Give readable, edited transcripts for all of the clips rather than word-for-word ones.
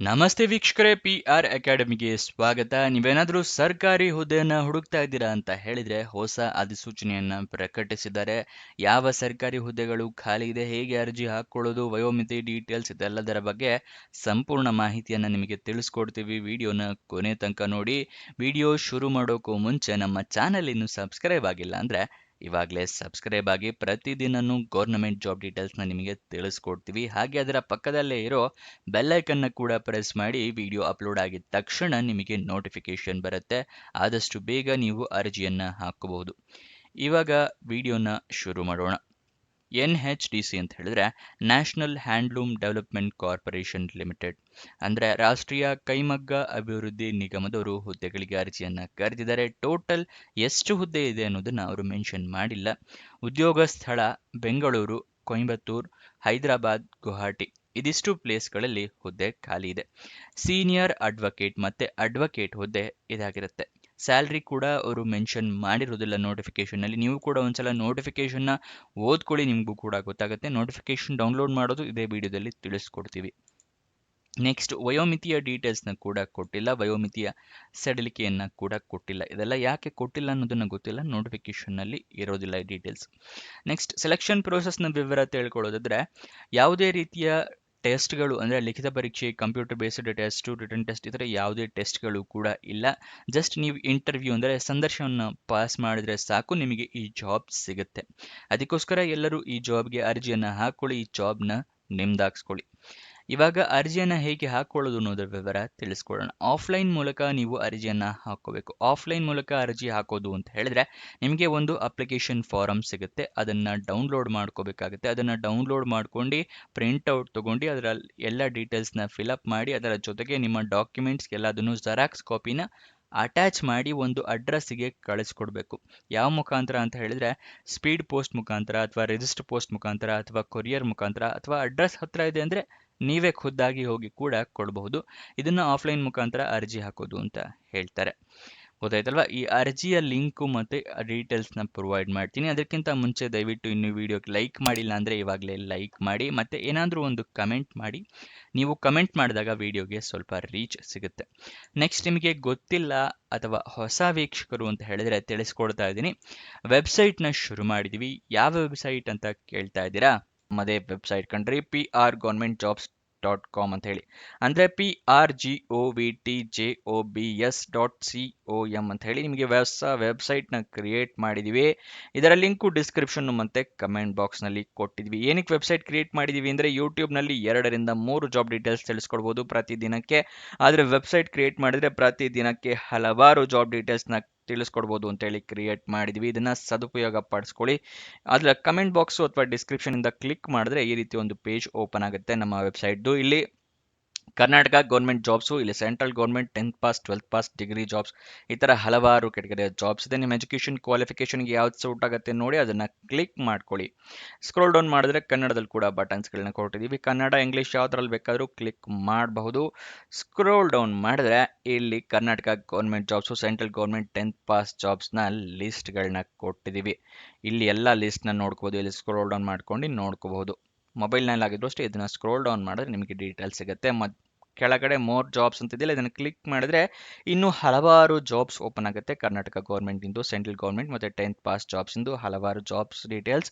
ನಮಸ್ತೆ ವೀಕ್ಷಕರೇ, PR ಅಕಾಡೆಮಿಗೆ ಸ್ವಾಗತ. ನೀವೇನಾದರೂ ಸರ್ಕಾರಿ ಹುದ್ದೆಯನ್ನ ಹುಡುಕ್ತಾ ಇದ್ದೀರಾ ಅಂತ ಹೇಳಿದ್ರೆ ಹೊಸ ಅಧಿಸೂಚನೆಯನ್ನ ಪ್ರಕಟಿಸಿದ್ದಾರೆ. ಯಾವ ಸರ್ಕಾರಿ ಹುದ್ದೆಗಳು ಖಾಲಿ ಇದೆ, ಹೇಗೆ ಅರ್ಜಿ ಹಾಕೊಳ್ಳೋದು, ವಯೋಮಿತಿ ಡೀಟೇಲ್ಸ್ ಇದೆಲ್ಲದರ ಬಗ್ಗೆ ಸಂಪೂರ್ಣ ಮಾಹಿತಿಯನ್ನ ನಿಮಗೆ ತಿಳಿಸ್ಕೊಡ್ತೀವಿ. ವಿಡಿಯೋನ ಕೊನೆ ತನಕ ನೋಡಿ. ವಿಡಿಯೋ ಶುರು ಮಾಡೋಕ್ಕೂ ಮುಂಚೆ ನಮ್ಮ ಚಾನೆಲ್ ಇನ್ನು ಸಬ್ಸ್ಕ್ರೈಬ್ ಆಗಿಲ್ಲ ಅಂದ್ರೆ ಇವಾಗಲೇ ಸಬ್ಸ್ಕ್ರೈಬ್ ಆಗಿ. ಪ್ರತಿದಿನನೂ ಗೌರ್ನಮೆಂಟ್ ಜಾಬ್ ಡೀಟೇಲ್ಸ್ನ ನಿಮಗೆ ತಿಳಿಸ್ಕೊಡ್ತೀವಿ. ಹಾಗೆ ಅದರ ಪಕ್ಕದಲ್ಲೇ ಇರೋ ಬೆಲ್ ಐಕನ್ನ ಕೂಡ ಪ್ರೆಸ್ ಮಾಡಿ. ವಿಡಿಯೋ ಅಪ್ಲೋಡ್ ಆಗಿದ ತಕ್ಷಣ ನಿಮಗೆ ನೋಟಿಫಿಕೇಶನ್ ಬರುತ್ತೆ. ಆದಷ್ಟು ಬೇಗ ನೀವು ಅರ್ಜಿಯನ್ನ ಹಾಕಬಹುದು. ಇವಾಗ ವಿಡಿಯೋನ ಶುರು ಮಾಡೋಣ. NHDC ಅಂತ ಹೇಳಿದ್ರೆ national handloom development corporation limited ಅಂದ್ರೆ ರಾಷ್ಟ್ರೀಯ ಕೈಮಗ್ಗ ಅಭಿವೃದ್ಧಿ ನಿಗಮದವರು ಹುದ್ದೆಗಳಿಗೆ ಅರ್ಜಿಯನ್ನ ಕರೆದಿದ್ದಾರೆ. ಟೋಟಲ್ ಎಷ್ಟು ಹುದ್ದೆ ಇದೆ ಅನ್ನೋದನ್ನ ಅವರು ಮೆನ್ಷನ್ ಮಾಡಿಲ್ಲ. ಉದ್ಯೋಗ ಸ್ಥಳ ಬೆಂಗಳೂರು, ಕೊಯಂಬತ್ತೂರು, ಹೈದರಾಬಾದ್, ಗುವಾಹಟಿ ಇದಿಷ್ಟು ಪ್ಲೇಸ್ಗಳಲ್ಲಿ ಹುದ್ದೆ ಖಾಲಿ ಇದೆ. ಸೀನಿಯರ್ ಅಡ್ವೊಕೇಟ್ ಮತ್ತೆ ಅಡ್ವೊಕೇಟ್ ಹುದ್ದೆ ಇದಾಗಿರುತ್ತೆ. ಸ್ಯಾಲ್ರಿ ಕೂಡ ಅವರು ಮೆನ್ಷನ್ ಮಾಡಿರೋದಿಲ್ಲ ನೋಟಿಫಿಕೇಶನ್ ನಲ್ಲಿ. ನೀವು ಕೂಡ ಒಂದ್ಸಲ ನೋಟಿಫಿಕೇಶನ್ ನ ಓದ್ಕೊಳ್ಳಿ, ನಿಮಗೂ ಕೂಡ ಗೊತ್ತಾಗುತ್ತೆ. ನೋಟಿಫಿಕೇಶನ್ ಡೌನ್ಲೋಡ್ ಮಾಡೋದು ಇದೇ ವಿಡಿಯೋದಲ್ಲಿ ತಿಳಿಸ್ಕೊಡ್ತೀವಿ. ನೆಕ್ಸ್ಟ್, ವಯೋಮಿತಿಯ ಡೀಟೇಲ್ಸ್ನ ಕೂಡ ಕೊಟ್ಟಿಲ್ಲ, ವಯೋಮಿತಿಯ ಸಡಿಲಿಕೆಯನ್ನ ಕೂಡ ಕೊಟ್ಟಿಲ್ಲ. ಇದೆಲ್ಲ ಯಾಕೆ ಕೊಟ್ಟಿಲ್ಲ ಅನ್ನೋದನ್ನ ಗೊತ್ತಿಲ್ಲ, ನೋಟಿಫಿಕೇಶನ್ ನಲ್ಲಿ ಇರೋದಿಲ್ಲ ಈ ಡೀಟೇಲ್ಸ್. ನೆಕ್ಸ್ಟ್, ಸೆಲೆಕ್ಷನ್ ಪ್ರೋಸೆಸ್ನ ವಿವರ ತಿಳ್ಕೊಳ್ಳೋದಾದ್ರೆ ಯಾವುದೇ ರೀತಿಯ ಟೆಸ್ಟ್ಗಳು ಅಂದರೆ ಲಿಖಿತ ಪರೀಕ್ಷೆ, computer based test, return test ಈ ಥರ ಯಾವುದೇ ಟೆಸ್ಟ್ಗಳು ಕೂಡ ಇಲ್ಲ. ಜಸ್ಟ್ ನೀವು ಇಂಟರ್ವ್ಯೂ ಅಂದರೆ ಸಂದರ್ಶನವನ್ನು ಪಾಸ್ ಮಾಡಿದ್ರೆ ಸಾಕು, ನಿಮಗೆ ಈ ಜಾಬ್ ಸಿಗುತ್ತೆ. ಅದಕ್ಕೋಸ್ಕರ ಎಲ್ಲರೂ ಈ ಜಾಬ್ಗೆ ಅರ್ಜಿಯನ್ನು ಹಾಕೊಳ್ಳಿ, ಈ ಜಾಬ್ನ ನಿಮ್ದಾಗಿಸ್ಕೊಳ್ಳಿ. ಇವಾಗ ಅರ್ಜಿಯನ್ನ ಹೇಗೆ ಹಾಕೊಳ್ಳೋದು ಅನ್ನೋದ್ರ ವಿವರ ತಿಳಿಸ್ಕೊಡೋಣ. ಆಫ್ಲೈನ್ ಮೂಲಕ ನೀವು ಅರ್ಜಿಯನ್ನ ಹಾಕೋಬೇಕು. ಆಫ್ಲೈನ್ ಮೂಲಕ ಅರ್ಜಿ ಹಾಕೋದು ಅಂತ ಹೇಳಿದ್ರೆ ನಿಮಗೆ ಒಂದು ಅಪ್ಲಿಕೇಶನ್ ಫಾರಂ ಸಿಗುತ್ತೆ, ಅದನ್ನ ಡೌನ್ಲೋಡ್ ಮಾಡ್ಕೋಬೇಕಾಗುತ್ತೆ. ಅದನ್ನ ಡೌನ್ಲೋಡ್ ಮಾಡ್ಕೊಂಡು ಪ್ರಿಂಟ್ಔಟ್ ತಗೊಂಡು ಅದರ ಎಲ್ಲ ಡೀಟೇಲ್ಸ್ನ ಫಿಲಪ್ ಮಾಡಿ ಅದರ ಜೊತೆಗೆ ನಿಮ್ಮ ಡಾಕ್ಯುಮೆಂಟ್ಸ್ ಎಲ್ಲದನ್ನು ಜೆರಾಕ್ಸ್ ಕಾಪಿನ ಅಟ್ಯಾಚ್ ಮಾಡಿ ಒಂದು ಅಡ್ರೆಸ್ಸಿಗೆ ಕಳಿಸ್ಕೊಡ್ಬೇಕು. ಯಾವ ಮುಖಾಂತರ ಅಂತ ಹೇಳಿದ್ರೆ ಸ್ಪೀಡ್ ಪೋಸ್ಟ್ ಮುಖಾಂತರ ಅಥವಾ ರಿಜಿಸ್ಟರ್ ಪೋಸ್ಟ್ ಮುಖಾಂತರ ಅಥವಾ ಕೊರಿಯರ್ ಮುಖಾಂತರ ಅಥವಾ ಅಡ್ರೆಸ್ ಹತ್ರ ಇದೆ ಅಂದರೆ ನೀವೇ ಖುದ್ದಾಗಿ ಹೋಗಿ ಕೂಡ ಕೊಡಬಹುದು. ಇದನ್ನ ಆಫ್ಲೈನ್ ಮುಖಾಂತರ ಅರ್ಜಿ ಹಾಕೋದು ಅಂತ ಹೇಳ್ತಾರೆ. ಗೊತ್ತಾಯ್ತಲ್ವಾ? ಈ ಅರ್ಜಿಯ ಲಿಂಕು ಮತ್ತೆ ಡೀಟೇಲ್ಸ್ನ ಪ್ರೊವೈಡ್ ಮಾಡ್ತೀನಿ. ಅದಕ್ಕಿಂತ ಮುಂಚೆ ದಯವಿಟ್ಟು ಇನ್ನು ವಿಡಿಯೋಗೆ ಲೈಕ್ ಮಾಡಿಲ್ಲ ಅಂದರೆ ಇವಾಗಲೇ ಲೈಕ್ ಮಾಡಿ, ಮತ್ತೆ ಏನಾದರೂ ಒಂದು ಕಮೆಂಟ್ ಮಾಡಿ. ನೀವು ಕಮೆಂಟ್ ಮಾಡಿದಾಗ ವಿಡಿಯೋಗೆ ಸ್ವಲ್ಪ ರೀಚ್ ಸಿಗುತ್ತೆ. ನೆಕ್ಸ್ಟ್, ನಿಮಗೆ ಗೊತ್ತಿಲ್ಲ ಅಥವಾ ಹೊಸ ವೀಕ್ಷಕರು ಅಂತ ಹೇಳಿದ್ರೆ ತಿಳಿಸ್ಕೊಡ್ತಾ ಇದ್ದೀನಿ. ವೆಬ್ಸೈಟ್ನ ಶುರು ಮಾಡಿದ್ದೀವಿ. ಯಾವ ವೆಬ್ಸೈಟ್ ಅಂತ ಕೇಳ್ತಾ ಇದ್ದೀರಾ? ನಮ್ಮದೇ ವೆಬ್ಸೈಟ್ ಕಂಡ್ರಿ, prgovernmentjobs.com ಅಂತ ಹೇಳಿ. ಅಂದರೆ prgovtjobs.com ಅಂತ ಹೇಳಿ ನಿಮಗೆ ಹೊಸ ವೆಬ್ಸೈಟ್ನ ಕ್ರಿಯೇಟ್ ಮಾಡಿದ್ದೀವಿ. ಇದರ ಲಿಂಕು ಡಿಸ್ಕ್ರಿಪ್ಷನ್ ಮತ್ತೆ ಕಮೆಂಟ್ ಬಾಕ್ಸ್ನಲ್ಲಿ ಕೊಟ್ಟಿದ್ವಿ. ಏನಕ್ಕೆ ವೆಬ್ಸೈಟ್ ಕ್ರಿಯೇಟ್ ಮಾಡಿದ್ದೀವಿ ಅಂದರೆ ಯೂಟ್ಯೂಬ್ನಲ್ಲಿ 2 ರಿಂದ 3 ಜಾಬ್ ಡೀಟೇಲ್ಸ್ ತಿಳಿಸ್ಕೊಡ್ಬೋದು ಪ್ರತಿದಿನಕ್ಕೆ. ಆದರೆ ವೆಬ್ಸೈಟ್ ಕ್ರಿಯೇಟ್ ಮಾಡಿದರೆ ಪ್ರತಿದಿನಕ್ಕೆ ಹಲವಾರು ಜಾಬ್ ಡೀಟೇಲ್ಸ್ನ ತಿಳಿಸ್ಕೊಡ್ಬೋದು ಅಂತೇಳಿ ಕ್ರಿಯೇಟ್ ಮಾಡಿದ್ವಿ. ಇದನ್ನ ಸದುಪಯೋಗ ಪಡಿಸ್ಕೊಳ್ಳಿ. ಅದರ ಕಮೆಂಟ್ ಬಾಕ್ಸು ಅಥವಾ ಡಿಸ್ಕ್ರಿಪ್ಷನ್ ಇಂದ ಕ್ಲಿಕ್ ಮಾಡಿದ್ರೆ ಈ ರೀತಿ ಒಂದು ಪೇಜ್ ಓಪನ್ ಆಗುತ್ತೆ ನಮ್ಮ ವೆಬ್ಸೈಟ್ದು. ಇಲ್ಲಿ ಕರ್ನಾಟಕ ಗೌರ್ಮೆಂಟ್ ಜಾಬ್ಸು, ಇಲ್ಲಿ central government 10th pass 12th pass degree jobs ಈ ಥರ ಹಲವಾರು ಕೆಟಗರಿಯ ಜಾಬ್ಸ್ ಇದೆ. ನಿಮ್ಮ ಎಜುಕೇಷನ್ ಕ್ವಾಲಿಫಿಕೇಷನ್ಗೆ ಯಾವ್ದು ಸೂಟ್ ಆಗುತ್ತೆ ನೋಡಿ ಅದನ್ನು ಕ್ಲಿಕ್ ಮಾಡ್ಕೊಳ್ಳಿ. ಸ್ಕ್ರೋಲ್ ಡೌನ್ ಮಾಡಿದ್ರೆ ಕನ್ನಡದಲ್ಲಿ ಕೂಡ ಬಟನ್ಸ್ಗಳನ್ನ ಕೊಟ್ಟಿದ್ದೀವಿ. ಕನ್ನಡ ಇಂಗ್ಲೀಷ್ ಯಾವುದ್ರಲ್ಲಿ ಬೇಕಾದರೂ ಕ್ಲಿಕ್ ಮಾಡಬಹುದು. ಸ್ಕ್ರೋಲ್ ಡೌನ್ ಮಾಡಿದ್ರೆ ಇಲ್ಲಿ Karnataka government jobs, central government 10th pass ಜಾಬ್ಸ್ನ ಲಿಸ್ಟ್ಗಳನ್ನ ಕೊಟ್ಟಿದ್ದೀವಿ. ಇಲ್ಲಿ ಎಲ್ಲ ಲಿಸ್ಟ್ನ ನೋಡ್ಕೋಬೋದು. ಇಲ್ಲಿ ಸ್ಕ್ರೋಲ್ ಡೌನ್ ಮಾಡ್ಕೊಂಡು ನೋಡ್ಕೋಬಹುದು. ಮೊಬೈಲ್ನಲ್ಲಿ ಆಗಿದ್ರು ಅಷ್ಟೇ ಇದನ್ನು ಸ್ಕ್ರೋಲ್ ಡೌನ್ ಮಾಡಿದ್ರೆ ನಿಮಗೆ ಡೀಟೇಲ್ಸ್ ಸಿಗುತ್ತೆ. ಕೆಳಗಡೆ ಮೋರ್ ಜಾಬ್ಸ್ ಅಂತಿದೆಯಲ್ಲ, ಇದನ್ನು ಕ್ಲಿಕ್ ಮಾಡಿದ್ರೆ ಇನ್ನೂ ಹಲವಾರು ಜಾಬ್ಸ್ ಓಪನ್ ಆಗುತ್ತೆ. ಕರ್ನಾಟಕ ಗೌರ್ಮೆಂಟ್ ಇಂದು, ಸೆಂಟ್ರಲ್ ಗೌರ್ಮೆಂಟ್ ಮತ್ತು 10th ಪಾಸ್ ಜಾಬ್ಸ್ ಇಂದು ಹಲವಾರು ಜಾಬ್ಸ್ ಡೀಟೇಲ್ಸ್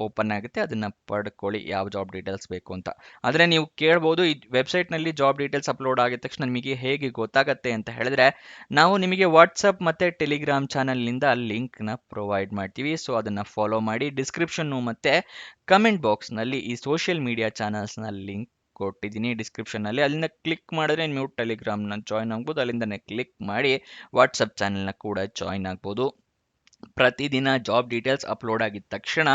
ಓಪನ್ ಆಗುತ್ತೆ. ಅದನ್ನು ಪಡ್ಕೊಳ್ಳಿ ಯಾವ ಜಾಬ್ ಡೀಟೇಲ್ಸ್ ಬೇಕು ಅಂತ. ಆದರೆ ನೀವು ಕೇಳ್ಬೋದು, ಈ ವೆಬ್ಸೈಟ್ನಲ್ಲಿ ಜಾಬ್ ಡೀಟೇಲ್ಸ್ ಅಪ್ಲೋಡ್ ಆಗಿದ ತಕ್ಷಣ ನಿಮಗೆ ಹೇಗೆ ಗೊತ್ತಾಗುತ್ತೆ ಅಂತ ಹೇಳಿದ್ರೆ ನಾವು ನಿಮಗೆ ವಾಟ್ಸಪ್ ಮತ್ತು ಟೆಲಿಗ್ರಾಮ್ ಚಾನಲ್ನಿಂದ ಲಿಂಕ್ನ ಪ್ರೊವೈಡ್ ಮಾಡ್ತೀವಿ. ಸೊ ಅದನ್ನು ಫಾಲೋ ಮಾಡಿ. ಡಿಸ್ಕ್ರಿಪ್ಷನ್ನು ಮತ್ತು ಕಮೆಂಟ್ ಬಾಕ್ಸ್ನಲ್ಲಿ ಈ ಸೋಷಿಯಲ್ ಮೀಡಿಯಾ ಚಾನಲ್ಸ್ನ ಲಿಂಕ್ ಕೊಟ್ಟಿದ್ದೀನಿ ಡಿಸ್ಕ್ರಿಪ್ಷನ್ನಲ್ಲಿ. ಅಲ್ಲಿಂದ ಕ್ಲಿಕ್ ಮಾಡಿದ್ರೆ ನೀವು ಟೆಲಿಗ್ರಾಮ್ನ ಜಾಯ್ನ್ ಆಗ್ಬೋದು. ಅಲ್ಲಿಂದನೇ ಕ್ಲಿಕ್ ಮಾಡಿ ವಾಟ್ಸಪ್ ಚಾನಲ್ನ ಕೂಡ ಜಾಯ್ನ್ ಆಗ್ಬೋದು. ಪ್ರತಿದಿನ ಜಾಬ್ ಡೀಟೇಲ್ಸ್ ಅಪ್ಲೋಡ್ ಆಗಿದ ತಕ್ಷಣ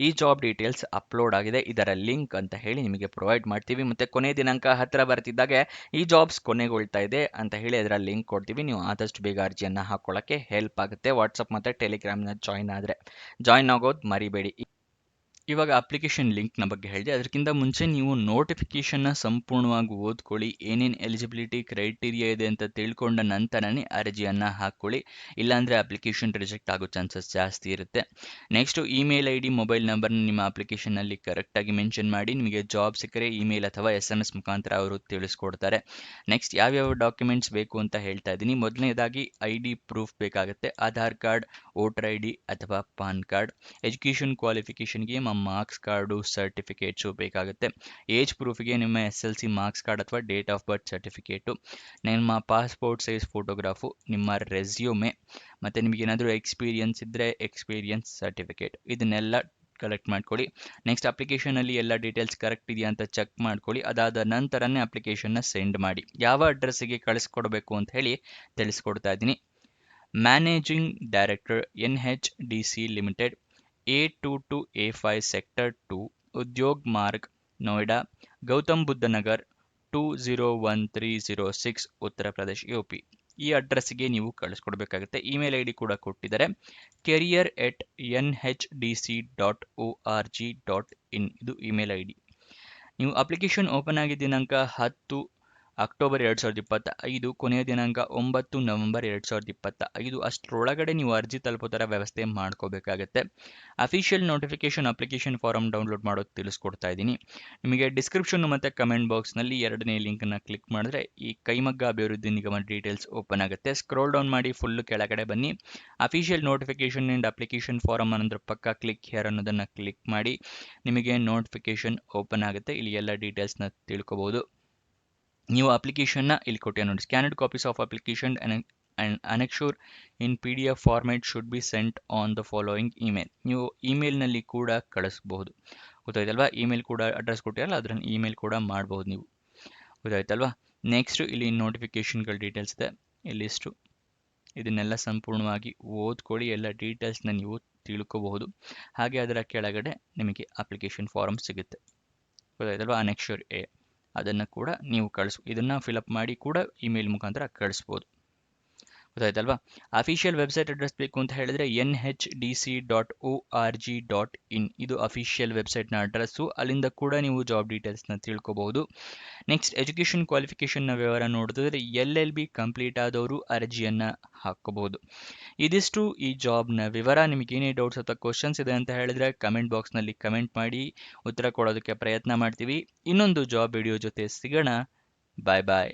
ಈ ಜಾಬ್ ಡೀಟೇಲ್ಸ್ ಅಪ್ಲೋಡ್ ಆಗಿದೆ, ಇದರ ಲಿಂಕ್ ಅಂತ ಹೇಳಿ ನಿಮಗೆ ಪ್ರೊವೈಡ್ ಮಾಡ್ತೀವಿ. ಮತ್ತು ಕೊನೆ ದಿನಾಂಕ ಹತ್ತಿರ ಬರ್ತಿದ್ದಾಗೆ ಈ ಜಾಬ್ಸ್ ಕೊನೆಗೊಳ್ತಾ ಇದೆ ಅಂತ ಹೇಳಿ ಅದರ ಲಿಂಕ್ ಕೊಡ್ತೀವಿ. ನೀವು ಆದಷ್ಟು ಬೇಗ ಅರ್ಜಿಯನ್ನು ಹಾಕೊಳ್ಳೋಕ್ಕೆ ಹೆಲ್ಪ್ ಆಗುತ್ತೆ. ವಾಟ್ಸಪ್ ಮತ್ತು ಟೆಲಿಗ್ರಾಮ್ನ ಜಾಯ್ನ್ ಆಗೋದು ಮರಿಬೇಡಿ. ಇವಾಗ ಅಪ್ಲಿಕೇಶನ್ ಲಿಂಕ್ನ ಬಗ್ಗೆ ಹೇಳಿದೆ. ಅದಕ್ಕಿಂತ ಮುಂಚೆ ನೀವು ನೋಟಿಫಿಕೇಶನ್ನ ಸಂಪೂರ್ಣವಾಗಿ ಓದ್ಕೊಳ್ಳಿ. ಏನೇನು ಎಲಿಜಿಬಿಲಿಟಿ ಕ್ರೈಟೀರಿಯಾ ಇದೆ ಅಂತ ತಿಳ್ಕೊಂಡ ನಂತರನೇ ಅರ್ಜಿಯನ್ನು ಹಾಕ್ಕೊಳ್ಳಿ. ಇಲ್ಲಾಂದರೆ ಅಪ್ಲಿಕೇಶನ್ ರಿಜೆಕ್ಟ್ ಆಗೋ ಚಾನ್ಸಸ್ ಜಾಸ್ತಿ ಇರುತ್ತೆ. ನೆಕ್ಸ್ಟು ಇಮೇಲ್ ID, ಮೊಬೈಲ್ ನಂಬರ್ನ ನಿಮ್ಮ ಅಪ್ಲಿಕೇಶನ್ನಲ್ಲಿ ಕರೆಕ್ಟಾಗಿ ಮೆನ್ಷನ್ ಮಾಡಿ. ನಿಮಗೆ ಜಾಬ್ ಸಿಕ್ಕರೆ ಇಮೇಲ್ ಅಥವಾ SMS ಮುಖಾಂತರ ಅವರು ತಿಳಿಸ್ಕೊಡ್ತಾರೆ. ನೆಕ್ಸ್ಟ್ ಯಾವ್ಯಾವ ಡಾಕ್ಯುಮೆಂಟ್ಸ್ ಬೇಕು ಅಂತ ಹೇಳ್ತಾ ಇದ್ದೀನಿ. ಮೊದಲನೇದಾಗಿ ID ಪ್ರೂಫ್ ಬೇಕಾಗುತ್ತೆ. ಆಧಾರ್ ಕಾರ್ಡ್, ವೋಟರ್ ID ಅಥವಾ ಪಾನ್ ಕಾರ್ಡ್. ಎಜುಕೇಷನ್ ಕ್ವಾಲಿಫಿಕೇಷನ್ಗೆ ನಿಮ್ಮ ಮಾರ್ಕ್ಸ್ ಕಾರ್ಡು, ಸರ್ಟಿಫಿಕೇಟ್ಸು ಬೇಕಾಗುತ್ತೆ. ಏಜ್ ಪ್ರೂಫಿಗೆ ನಿಮ್ಮ SLC ಮಾರ್ಕ್ಸ್ ಕಾರ್ಡ್ ಅಥವಾ ಡೇಟ್ ಆಫ್ ಬರ್ತ್ ಸರ್ಟಿಫಿಕೇಟು, ನಿಮ್ಮ ಪಾಸ್ಪೋರ್ಟ್ ಸೈಜ್ ಫೋಟೋಗ್ರಾಫು, ನಿಮ್ಮ ರೆಸ್ಯೂಮೆ, ಮತ್ತು ನಿಮಗೇನಾದರೂ ಎಕ್ಸ್ಪೀರಿಯನ್ಸ್ ಇದ್ದರೆ ಎಕ್ಸ್ಪೀರಿಯನ್ಸ್ ಸರ್ಟಿಫಿಕೇಟ್, ಇದನ್ನೆಲ್ಲ ಕಲೆಕ್ಟ್ ಮಾಡ್ಕೊಳ್ಳಿ. ನೆಕ್ಸ್ಟ್ ಅಪ್ಲಿಕೇಶನಲ್ಲಿ ಎಲ್ಲ ಡೀಟೇಲ್ಸ್ ಕರೆಕ್ಟ್ ಇದೆಯಾ ಅಂತ ಚೆಕ್ ಮಾಡ್ಕೊಳ್ಳಿ. ಅದಾದ ನಂತರನೇ ಅಪ್ಲಿಕೇಶನ್ನ ಸೆಂಡ್ ಮಾಡಿ. ಯಾವ ಅಡ್ರೆಸ್ಸಿಗೆ ಕಳಿಸ್ಕೊಡ್ಬೇಕು ಅಂತ ಹೇಳಿ ತಿಳಿಸ್ಕೊಡ್ತಾ ಇದ್ದೀನಿ. Managing director, NHDC limited, A22A5 sector 2, Udyog ಮಾರ್ಗ್, ನೋಯ್ಡಾ, ಗೌತಮ್ ಬುದ್ಧ ನಗರ್, 201306, ಉತ್ತರ ಪ್ರದೇಶ್ UP. ಈ ಅಡ್ರೆಸ್ಸಿಗೆ ನೀವು ಕಳಿಸ್ಕೊಡ್ಬೇಕಾಗುತ್ತೆ. ಇಮೇಲ್ ID ಕೂಡ ಕೊಟ್ಟಿದ್ದಾರೆ, career@nhdc.org.in, ಇದು ಇಮೇಲ್ ID. ನೀವು ಅಪ್ಲಿಕೇಶನ್ ಓಪನ್ ಆಗಿದ್ದ ದಿನಾಂಕ 10 ಅಕ್ಟೋಬರ್ 2025, ಕೊನೆಯ ದಿನಾಂಕ 9 ನವೆಂಬರ್ 2025. ಅಷ್ಟರೊಳಗಡೆ ನೀವು ಅರ್ಜಿ ತಲುಪೋ ಥರ ವ್ಯವಸ್ಥೆ ಮಾಡ್ಕೋಬೇಕಾಗತ್ತೆ. Official notification application form download ಮಾಡೋದು ತಿಳಿಸ್ಕೊಡ್ತಾ ಇದ್ದೀನಿ. ನಿಮಗೆ ಡಿಸ್ಕ್ರಿಪ್ಷನ್ ಮತ್ತು ಕಮೆಂಟ್ ಬಾಕ್ಸ್ನಲ್ಲಿ 2ನೇ ಲಿಂಕನ್ನು ಕ್ಲಿಕ್ ಮಾಡಿದ್ರೆ ಈ ಕೈಮಗ್ಗ ಅಭಿವೃದ್ಧಿ ನಿಗಮ ಡೀಟೇಲ್ಸ್ ಓಪನ್ ಆಗುತ್ತೆ. ಸ್ಕ್ರೋಲ್ ಡೌನ್ ಮಾಡಿ ಫುಲ್ ಕೆಳಗಡೆ ಬನ್ನಿ. Official notification and application form ಅನ್ನೋದ್ರ ಪಕ್ಕ ಕ್ಲಿಕ್ ಹಿಯರ್ ಅನ್ನೋದನ್ನು ಕ್ಲಿಕ್ ಮಾಡಿ. ನಿಮಗೆ ನೋಟಿಫಿಕೇಶನ್ ಓಪನ್ ಆಗುತ್ತೆ. ಇಲ್ಲಿ ಎಲ್ಲ ಡೀಟೇಲ್ಸ್ನ ತಿಳ್ಕೊಬೋದು. ನೀವು ಅಪ್ಲಿಕೇಶನ್ನ ಇಲ್ಲಿ ಕೊಟ್ಟಿಯ ನೋಡಿ, scanned copies of application and annexure in PDF format should be sent on the following email. ನೀವು ಇಮೇಲ್ನಲ್ಲಿ ಕೂಡ ಕಳಿಸ್ಬಹುದು. ಗೊತ್ತಾಯ್ತಲ್ವಾ? ಇಮೇಲ್ ಕೂಡ ಅಡ್ರೆಸ್ ಕೊಟ್ಟಿರಲ್ಲ, ಅದನ್ನು ಇಮೇಲ್ ಕೂಡ ಮಾಡ್ಬೋದು ನೀವು. ಗೊತ್ತಾಯ್ತಲ್ವಾ? ನೆಕ್ಸ್ಟು ಇಲ್ಲಿ ನೋಟಿಫಿಕೇಶನ್ಗಳ ಡೀಟೇಲ್ಸ್ ಇದೆ, ಇಲ್ಲಿಷ್ಟು. ಇದನ್ನೆಲ್ಲ ಸಂಪೂರ್ಣವಾಗಿ ಓದ್ಕೊಳ್ಳಿ. ಎಲ್ಲ ಡೀಟೇಲ್ಸ್ನ ನೀವು ತಿಳ್ಕೋಬಹುದು. ಹಾಗೆ ಅದರ ಕೆಳಗಡೆ ನಿಮಗೆ ಅಪ್ಲಿಕೇಶನ್ ಫಾರಮ್ ಸಿಗುತ್ತೆ. ಗೊತ್ತಾಯ್ತಲ್ವಾ? ಅನೆಕ್ಷೂರ್ A, ಅದನ್ನು ಕೂಡ ನೀವು ಇದನ್ನು ಫಿಲಪ್ ಮಾಡಿ ಕೂಡ ಇಮೇಲ್ ಮುಖಾಂತರ ಕಳಿಸ್ಬೋದು. ಗೊತ್ತಾಯ್ತಲ್ವಾ? ಅಫಿಷಿಯಲ್ ವೆಬ್ಸೈಟ್ ಅಡ್ರೆಸ್ ಬೇಕು ಅಂತ ಹೇಳಿದ್ರೆ NHDC.org.in, ಇದು ಅಫಿಷಿಯಲ್ ವೆಬ್ಸೈಟ್ನ ಅಡ್ರೆಸ್ಸು. ಅಲ್ಲಿಂದ ಕೂಡ ನೀವು ಜಾಬ್ ಡೀಟೇಲ್ಸ್ನ ತಿಳ್ಕೊಬಹುದು. ನೆಕ್ಸ್ಟ್ ಎಜುಕೇಷನ್ ಕ್ವಾಲಿಫಿಕೇಷನ್ನ ವಿವರ ನೋಡಿದ್ರೆ LLB ಕಂಪ್ಲೀಟ್ ಆದವರು ಅರ್ಜಿಯನ್ನು ಹಾಕ್ಕೋಬಹುದು. ಇದಿಷ್ಟು ಈ ಜಾಬ್ನ ವಿವರ. ನಿಮಗೇನೇ ಡೌಟ್ಸ್ ಅಥವಾ ಕ್ವಶನ್ಸ್ ಇದೆ ಅಂತ ಹೇಳಿದ್ರೆ ಕಮೆಂಟ್ ಬಾಕ್ಸ್ನಲ್ಲಿ ಕಮೆಂಟ್ ಮಾಡಿ, ಉತ್ತರ ಕೊಡೋದಕ್ಕೆ ಪ್ರಯತ್ನ ಮಾಡ್ತೀವಿ. ಇನ್ನೊಂದು ಜಾಬ್ ವಿಡಿಯೋ ಜೊತೆ ಸಿಗೋಣ. ಬಾಯ್ ಬಾಯ್.